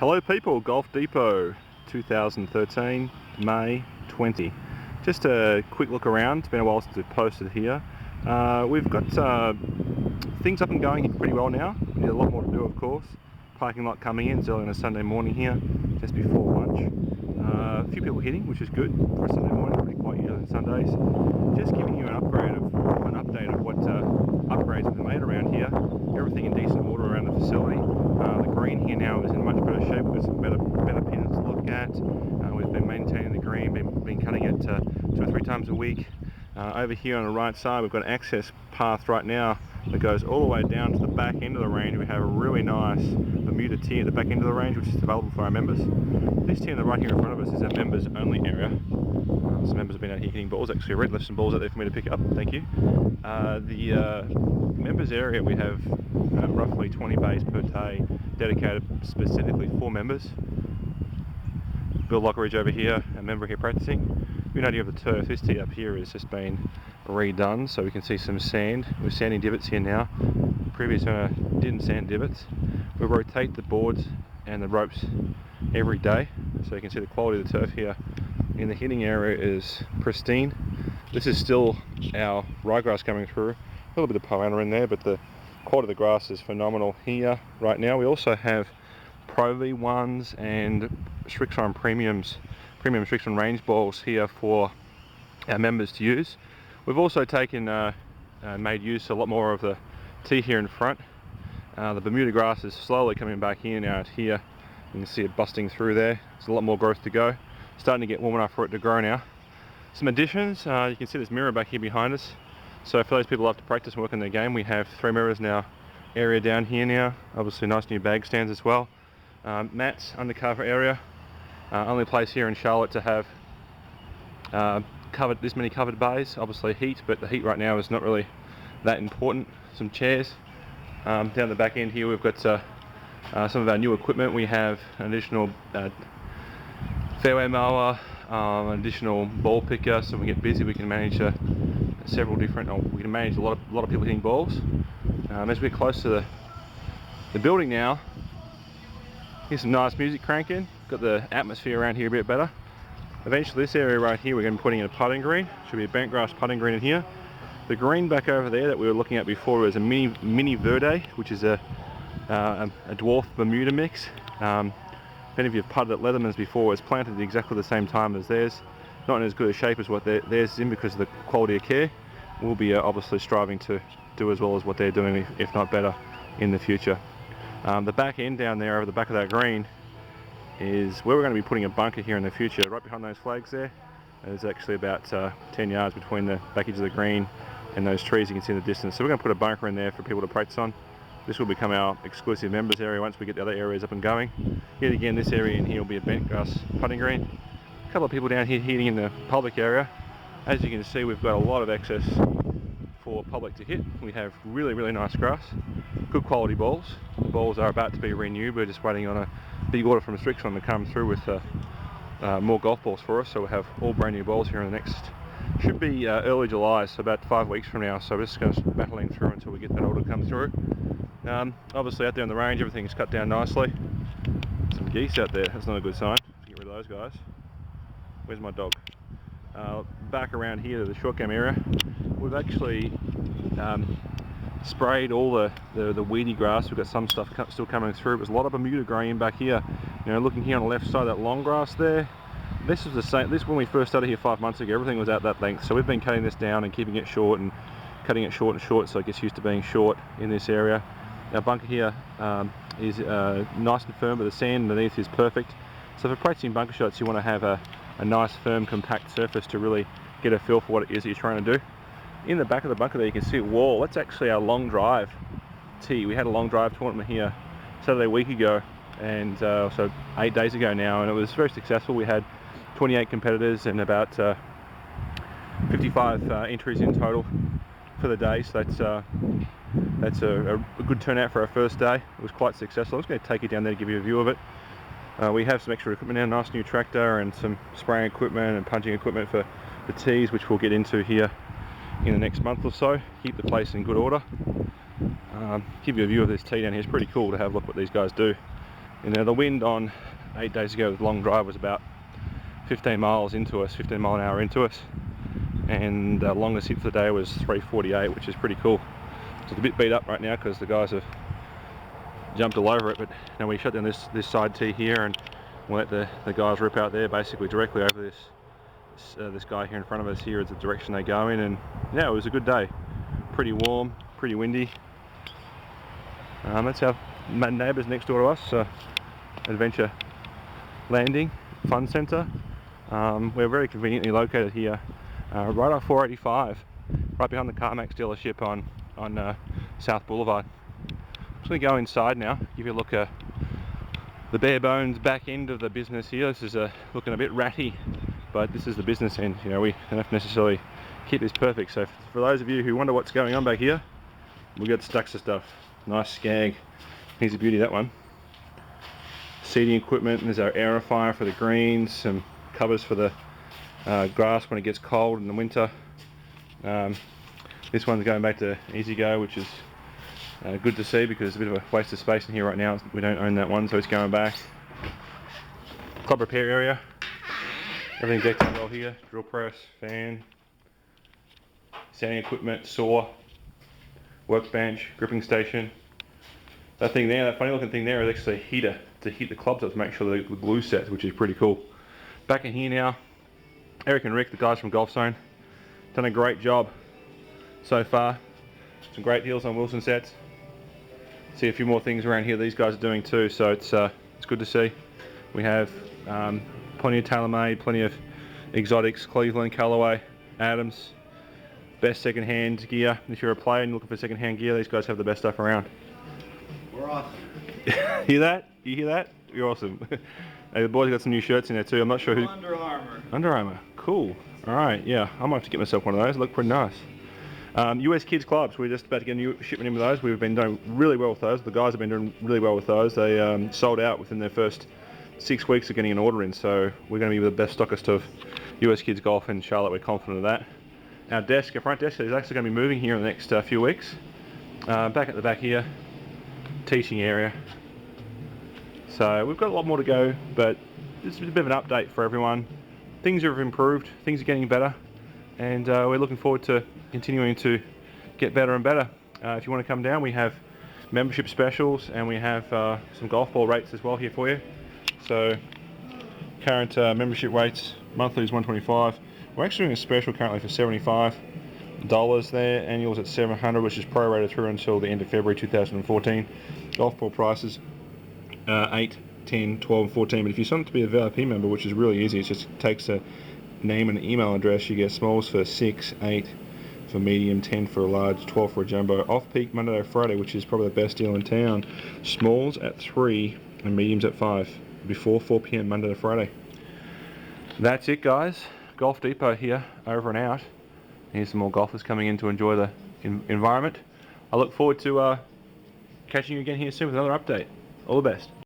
Hello people, Golf Depot 2013, May 20. Just a quick look around. It's been a while since we've posted here. We've got things up and going pretty well now. We need a lot more to do, of course. Parking lot coming in, it's early on a Sunday morning here, just before lunch. A few people hitting, which is good for a Sunday morning, pretty quiet here on Sundays. Just giving you an update of what upgrades have been made around here. Everything in decent order around the facility. The green here now is in much better shape. We've got some better pins to look at. We've been maintaining the green, been cutting it 2 or 3 times a week. Over here on the right side, we've got an access path right now that goes all the way down to the back end of the range. We have a really nice Bermuda tee at the back end of the range, which is available for our members. This tee on the right here in front of us is our members only area. Some members have been out here hitting balls. Actually, Red left some balls out there for me to pick up. Thank you. The members area, we have roughly 20 bays per day dedicated specifically for members. Bill Lockeridge over here, a member here practicing. You know, you have the turf. This tee up here has just been redone, so we can see some sand. We're sanding divots here now. Previous owner didn't sand divots. We rotate the boards and the ropes every day, so you can see the quality of the turf here in the hitting area is pristine. This is still our ryegrass coming through. A little bit of poana in there, but the quality of the grass is phenomenal here right now. We also have Pro V1s and Strixon premium Strixon range balls here for our members to use. We've also taken made use a lot more of the tee here in front. The Bermuda grass is slowly coming back in out here. You can see it busting through there. There's a lot more growth to go. Starting to get warm enough for it to grow now. Some additions, you can see this mirror back here behind us. So for those people who love to practice and work on their game, we have 3 mirrors now. Area down here now, obviously nice new bag stands as well. Mats, undercover area. Only place here in Charlotte to have this many covered bays. Obviously heat, but the heat right now is not really that important. Some chairs. Down the back end here we've got some of our new equipment. We have an additional fairway mower, an additional ball picker, so when we get busy we can manage several different, we can manage a lot of people hitting balls. As we're close to the building now, here's some nice music cranking. Got the atmosphere around here a bit better. Eventually this area right here we're going to be putting in a putting green. Should be a bent grass putting green in here. The green back over there that we were looking at before was a mini verde, which is a dwarf Bermuda mix. If any of you have putted at Leatherman's before, it's planted at exactly the same time as theirs. Not in as good a shape as what theirs is in because of the quality of care. We'll be obviously striving to do as well as what they're doing, if not better, in the future. The back end down there over the back of that green is where we're going to be putting a bunker here in the future. Right behind those flags there, there's actually about 10 yards between the back edge of the green and those trees you can see in the distance. So we're going to put a bunker in there for people to practice on. This will become our exclusive members area once we get the other areas up and going. Yet again, this area in here will be a bent grass putting green. A couple of people down here hitting in the public area. As you can see, we've got a lot of access for public to hit. We have really nice grass, good quality balls. The balls are about to be renewed. We're just waiting on a big order from Strixon to come through with more golf balls for us. So we'll have all brand new balls here in the next, should be early July, so about 5 weeks from now. So we're just going to battling through until we get that order come through. Obviously out there on the range, everything's cut down nicely. Some geese out there, that's not a good sign. Get rid of those guys. Where's my dog? Back around here to the short game area, we've actually sprayed all the weedy grass. We've got some stuff still coming through. There's a lot of Bermuda grain back here. You know, looking here on the left side, that long grass there. This is the same. This when we first started here 5 months ago, everything was at that length. So we've been cutting this down and keeping it short and cutting it short and short, so it gets used to being short in this area. Our bunker here is nice and firm, but the sand underneath is perfect. So for practicing bunker shots, you want to have a nice, firm, compact surface to really get a feel for what it is that you're trying to do. In the back of the bunker there, you can see a wall. That's actually our long drive tee. We had a long drive tournament here Saturday a week ago, and so 8 days ago now, and it was very successful. We had 28 competitors and about 55 entries in total for the day, so that's a good turnout for our first day. It was quite successful. I'm just going to take you down there to give you a view of it. We have some extra equipment now, nice new tractor and some spraying equipment and punching equipment for the tees, which we'll get into here in the next month or so. Keep the place in good order. Give you a view of this tee down here. It's pretty cool to have a look what these guys do. You know, the wind on 8 days ago with long drive was about 15 miles into us, 15 mile an hour into us, and the longest hit for the day was 348, which is pretty cool. So it's a bit beat up right now because the guys have jumped all over it, but now we shut down this side tee here, and we'll let the guys rip out there basically directly over this guy here in front of us. Here is the direction they go in, and yeah, it was a good day. Pretty warm, pretty windy. That's our neighbours next door to us, Adventure Landing Fun Centre. We're very conveniently located here, right off 485, right behind the CarMax dealership on South Boulevard. I'm just going to go inside now, give you a look at the bare bones back end of the business here. This is looking a bit ratty, but this is the business end. You know, we don't have to necessarily keep this perfect. So for those of you who wonder what's going on back here, we got stacks of stuff. Nice Skag. Here's a beauty, that one. Seeding equipment, and there's our aerifier for the greens, some covers for the grass when it gets cold in the winter. This one's going back to Easy Go, which is good to see because it's a bit of a waste of space in here right now. We don't own that one, so it's going back. Club repair area. Everything decked out well here. Drill press, fan, sanding equipment, saw, workbench, gripping station. That thing there, that funny looking thing there, is actually a heater to heat the clubs up to make sure the glue sets, which is pretty cool. Back in here now, Eric and Rick, the guys from Golf Zone, done a great job so far. Some great deals on Wilson sets. See a few more things around here these guys are doing too, so it's good to see. We have plenty of tailor-made, plenty of exotics, Cleveland, Callaway, Adams, best second-hand gear. If you're a player and you're looking for second-hand gear, these guys have the best stuff around. We're awesome. Hear that? You hear that? You're awesome. Hey, the boys got some new shirts in there too. I'm not sure who. Under Armour. Under Armour. Cool. All right. Yeah, I might have to get myself one of those. They look pretty nice. US Kids Clubs. We're just about to get a new shipment in with those. We've been doing really well with those. The guys have been doing really well with those. They sold out within their first 6 weeks of getting an order in. So we're going to be the best stockist of US Kids Golf in Charlotte. We're confident of that. Our desk, our front desk, is actually going to be moving here in the next few weeks. Back at the back here, teaching area. So we've got a lot more to go, but this is a bit of an update for everyone. Things have improved, things are getting better, and we're looking forward to continuing to get better and better. If you want to come down, we have membership specials, and we have some golf ball rates as well here for you. So current membership rates, monthly is $125. We're actually doing a special currently for $75 there. Annual's at $700, which is prorated through until the end of February 2014. Golf ball prices 8, 10, 12, and 14. But if you sign up to be a VIP member, which is really easy, it just takes a name and an email address. You get smalls for 6, 8 for medium, 10 for a large, 12 for a jumbo. Off-peak Monday to Friday, which is probably the best deal in town. Smalls at 3 and mediums at 5 before 4 p.m. Monday to Friday. That's it, guys. Golf Depot here, over and out. Here's some more golfers coming in to enjoy the environment. I look forward to catching you again here soon with another update. All the best.